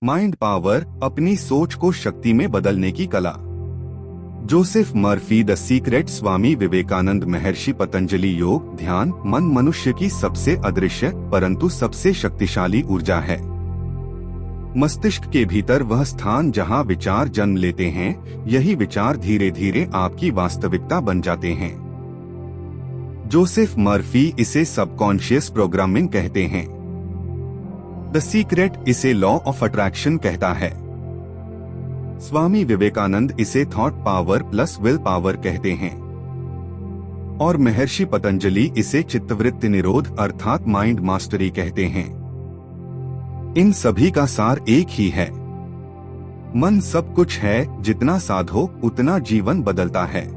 Mind power, अपनी सोच को शक्ति में बदलने की कला। Joseph Murphy, the secret. Swami Vivekananda, Maharishi Patanjali. योग ध्यान, मन मनुष्य की सबसे अदृश्य परंतु सबसे शक्तिशाली ऊर्जा है। मस्तिष्क के भीतर वह स्थान जहां विचार जन्म लेते हैं, यही विचार धीरे धीरे आपकी वास्तविकता बन जाते हैं। जोसेफ मर्फी इसे सबकॉन्शियस प्रोग्रामिंग कहते हैं। द सीक्रेट इसे लॉ ऑफ अट्रैक्शन कहता है। स्वामी विवेकानंद इसे thought power plus will power कहते हैं और महर्षि पतंजलि इसे चित्तवृत्ति निरोध अर्थात माइंड मास्टरी कहते हैं। इन सभी का सार एक ही है। मन सब कुछ है, जितना साधो उतना जीवन बदलता है।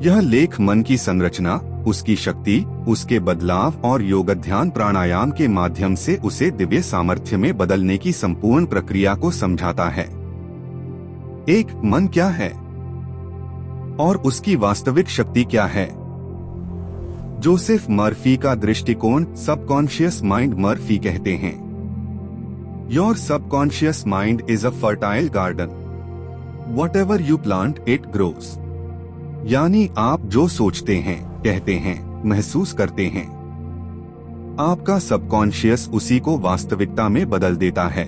यह लेख मन की संरचना, उसकी शक्ति, उसके बदलाव और योगाध्यान प्राणायाम के माध्यम से उसे दिव्य सामर्थ्य में बदलने की संपूर्ण प्रक्रिया को समझाता है। एक, मन क्या है और उसकी वास्तविक शक्ति क्या है। जोसेफ मर्फी का दृष्टिकोण सबकॉन्शियस माइंड। मर्फी कहते हैं, your subconscious mind is a fertile garden, whatever you plant it grows. यानी आप जो सोचते हैं, कहते हैं, महसूस करते हैं, आपका सबकॉन्शियस उसी को वास्तविकता में बदल देता है।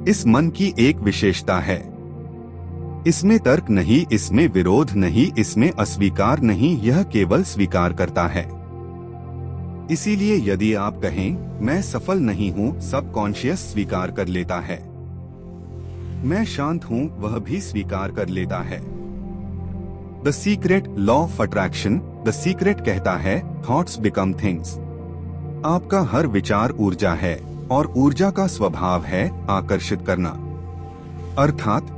इस मन की एक विशेषता है, इसमें तर्क नहीं, इसमें विरोध नहीं, इसमें अस्वीकार नहीं, यह केवल स्वीकार करता है। इसीलिए यदि आप कहें मैं सफल नहीं हूँ, सबकॉन्शियस स्वीकार कर लेता है। मैं शांत हूँ, वह भी स्वीकार कर लेता है। The secret, law of attraction. The secret कहता है थॉट्स बिकम थिंग्स। आपका हर विचार ऊर्जा है और ऊर्जा का स्वभाव है आकर्षित करना। अर्थात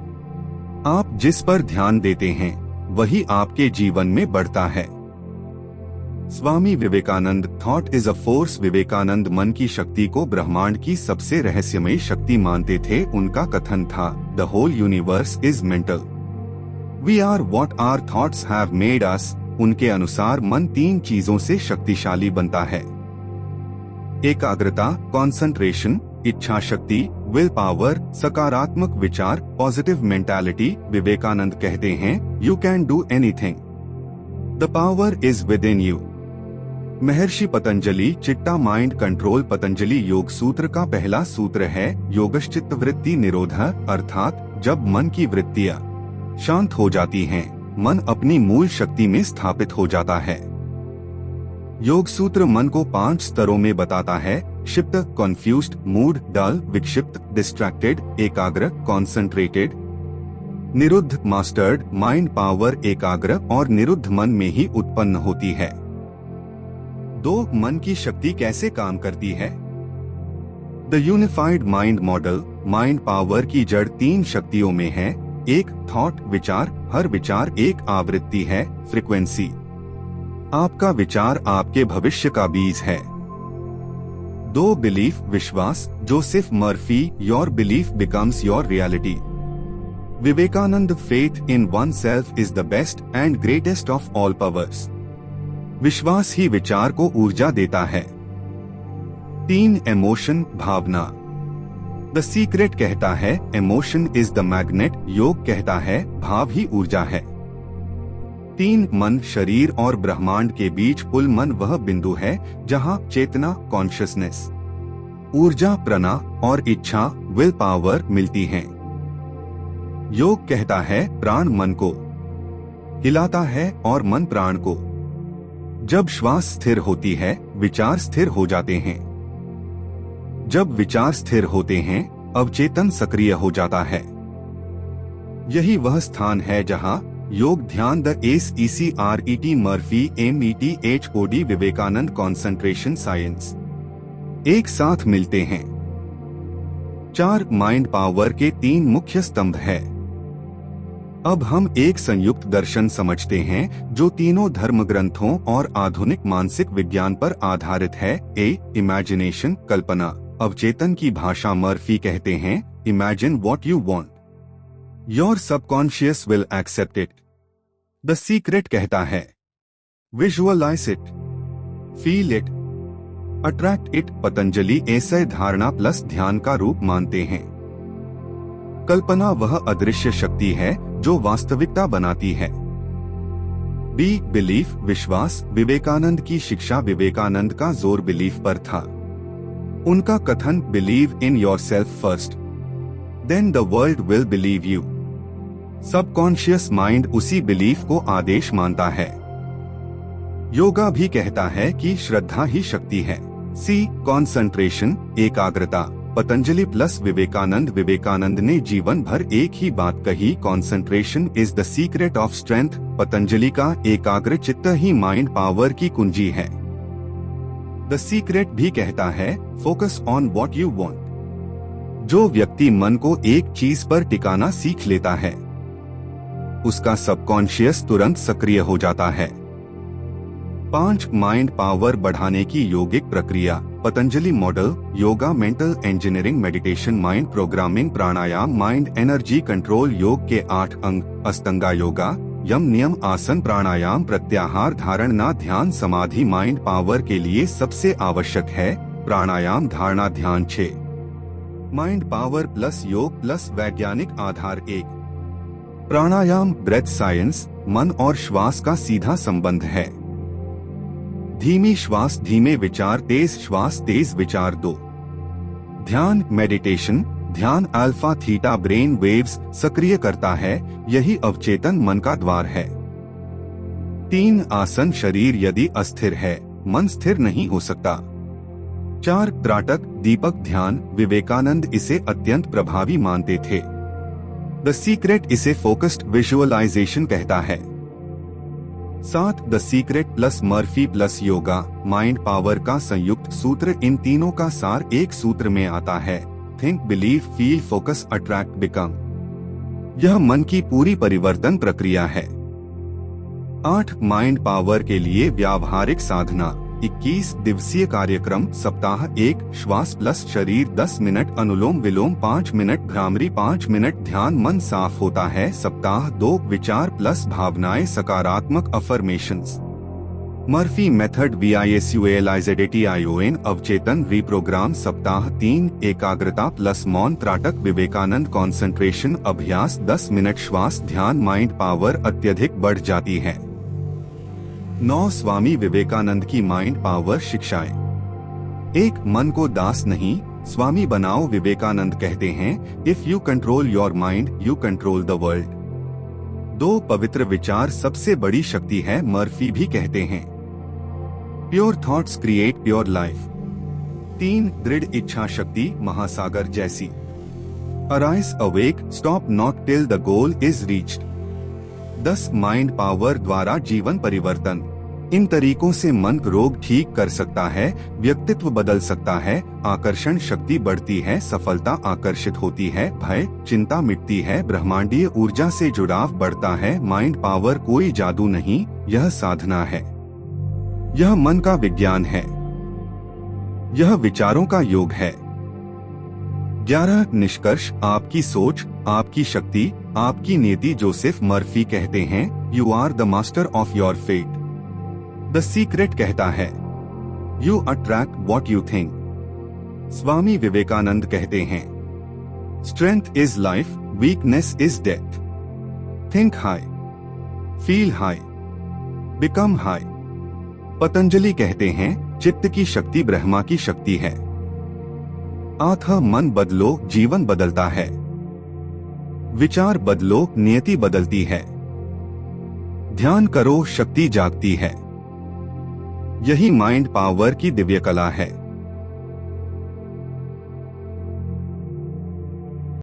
आप जिस पर ध्यान देते हैं वही आपके जीवन में बढ़ता है। Swami Vivekananda, thought is a force. Vivekananda मन की शक्ति को ब्रह्मांड की सबसे रहस्यमयी शक्ति मानते थे। उनका कथन था, the whole universe is mental, we are what our thoughts have made us. उनके अनुसार मन तीन चीजों से शक्तिशाली बनता है, एकाग्रता, कॉन्सेंट्रेशन, इच्छा शक्ति, विल पावर, सकारात्मक विचार, पॉजिटिव मेंटालिटी। विवेकानंद कहते हैं, you can do anything, the power is with in you. महर्षि पतंजलि, चिट्टा माइंड कंट्रोल। पतंजलि योग सूत्र का पहला सूत्र है योगश्चित्त वृत्ति निरोध, अर्थात जब मन की वृत्तियां शांत हो जाती हैं, मन अपनी मूल शक्ति में स्थापित हो जाता है। योग सूत्र मन को 5 स्तरों में बताता है, क्षिप्त, कॉन्फ्यूज्ड, मूड, डल, विक्षिप्त, डिस्ट्रैक्टेड, एकाग्र, कॉन्सेंट्रेटेड, निरुद्ध, मास्टर्ड। माइंड पावर एकाग्र और निरुद्ध मन में ही उत्पन्न होती है। दो, मन की शक्ति कैसे काम करती है। The unified mind model. Mind power की जड़ 3 शक्तियों में है। एक, थॉट, विचार। हर विचार एक आवृत्ति है, फ्रीक्वेंसी। आपका विचार आपके भविष्य का बीज है। 2, बिलीफ, विश्वास। Joseph Murphy, your belief becomes your reality. Vivekananda, faith in oneself is the best and greatest of all powers. विश्वास ही विचार को ऊर्जा देता है। 3, इमोशन, भावना। द सीक्रेट कहता है, इमोशन इज द मैग्नेट। योग कहता है, भाव ही ऊर्जा है। 3, मन, शरीर और ब्रह्मांड के बीच पुल। मन वह बिंदु है जहां चेतना, कॉन्शियसनेस, ऊर्जा, प्रणा और इच्छा, विल पावर मिलती हैं। योग कहता है, प्राण मन को हिलाता है और मन प्राण को। जब श्वास स्थिर होती है, विचार स्थिर हो जाते हैं। जब विचार स्थिर होते हैं, अवचेतन सक्रिय हो जाता है। यही वह स्थान है जहां योग, ध्यान, the SECRET, Murphy, METHOD, Vivekananda, concentration, science एक साथ मिलते हैं। 4, माइंड पावर के 3 मुख्य स्तंभ है। अब हम एक संयुक्त दर्शन समझते हैं जो तीनों धर्म ग्रंथों और आधुनिक मानसिक विज्ञान पर आधारित है। इमेजिनेशन, कल्पना। अवचेतन की भाषा मर्फी कहते हैं, imagine what you want, your subconscious will accept it. The secret कहता है, visualise it, feel it, attract it Patanjali ऐसे धारणा प्लस ध्यान का रूप मानते हैं। कल्पना वह अदृश्य शक्ति है जो वास्तविकता बनाती है। बी बिलीफ विश्वास, विवेकानंद की शिक्षा विवेकानंद का जोर बिलीफ पर था। उनका कथन believe in yourself first, then the world will believe you. Subconscious mind उसी बिलीफ को आदेश मानता है। योगा भी कहता है कि श्रद्धा ही शक्ति है। सी कॉन्सेंट्रेशन एकाग्रता, पतंजलि प्लस विवेकानंद। विवेकानंद ने जीवन भर एक ही बात कही, concentration is the secret of strength. Patanjali का एकाग्र चित्त ही माइंड पावर की कुंजी है। द सीक्रेट भी कहता है focus on what you want. जो व्यक्ति मन को एक चीज पर टिकाना सीख लेता है उसका सबकॉन्शियस तुरंत सक्रिय हो जाता है। 5 माइंड पावर बढ़ाने की योगिक प्रक्रिया, Patanjali model, yoga, mental engineering, meditation, mind programming, pranayama, mind energy control. योग के 8 अंग, अष्टांग योगा, यम नियम, आसन, प्राणायाम, प्रत्याहार, धारणा, ध्यान, समाधि। माइंड पावर के लिए सबसे आवश्यक है प्राणायाम, धारणा, ध्यान। 6 माइंड पावर प्लस योग प्लस वैज्ञानिक आधार। 1 प्राणायाम, ब्रेथ साइंस, मन और श्वास का सीधा संबंध है। धीमी श्वास धीमे विचार, तेज श्वास तेज विचार। 2 ध्यान, मेडिटेशन, ध्यान अल्फा थीटा ब्रेन वेव्स सक्रिय करता है, यही अवचेतन मन का द्वार है। 3 आसन, शरीर यदि अस्थिर है मन स्थिर नहीं हो सकता। 4 त्राटक, दीपक, ध्यान, विवेकानंद इसे अत्यंत प्रभावी मानते थे। द सीक्रेट इसे फोकस्ड विजुअलाइजेशन कहता है। 7 the secret plus Murphy plus yoga, mind power का संयुक्त सूत्र। इन तीनों का सार एक सूत्र में आता है, think, believe, feel, focus, attract, become. यह मन की पूरी परिवर्तन प्रक्रिया है। 8 माइंड पावर के लिए व्यावहारिक साधना, 21 दिवसीय कार्यक्रम। सप्ताह 1 श्वास प्लस शरीर 10 मिनट, अनुलोम विलोम 5 मिनट, भ्रामरी 5 मिनट, ध्यान, मन साफ होता है। सप्ताह 2 विचार प्लस भावनाएं, सकारात्मक अफर्मेशंस। मर्फी मेथड, VISUALIZATION, अवचेतन रिप्रोग्राम। सप्ताह 3 एकाग्रता प्लस मौन, त्राटक, विवेकानंद कॉन्सेंट्रेशन अभ्यास 10 मिनट, श्वास, ध्यान। माइंड पावर अत्यधिक बढ़ जाती है। 9 स्वामी विवेकानंद की माइंड पावर शिक्षाएं। 1 मन को दास नहीं स्वामी बनाओ। विवेकानंद कहते हैं if you control your mind you control the world. 2 पवित्र विचार सबसे बड़ी शक्ति है, मर्फी भी कहते हैं pure thoughts create pure life. 3 दृढ़ इच्छा शक्ति, महासागर जैसी। Arise awake, stop not till the goal is reached. 10 mind power द्वारा जीवन परिवर्तन। इन तरीकों से मन रोग ठीक कर सकता है, व्यक्तित्व बदल सकता है, आकर्षण शक्ति बढ़ती है, सफलता आकर्षित होती है, भय चिंता मिटती है, ब्रह्मांडीय ऊर्जा से जुड़ाव बढ़ता है। माइंड पावर कोई जादू नहीं, यह साधना है। यह मन का विज्ञान है, यह विचारों का योग है। 11 निष्कर्ष, आपकी सोच, आपकी शक्ति, आपकी नीति। जोसेफ मर्फी कहते हैं you are the master of your fate. The secret कहता है you attract what you think. Swami Vivekananda कहते हैं strength is life, weakness is death. Think high, feel high, become high. Patanjali कहते हैं चित्त की शक्ति ब्रह्मा की शक्ति है। आत्मा मन बदलो जीवन बदलता है, विचार बदलो नियति बदलती है, ध्यान करो शक्ति जागती है। यही माइंड पावर की दिव्य कला है।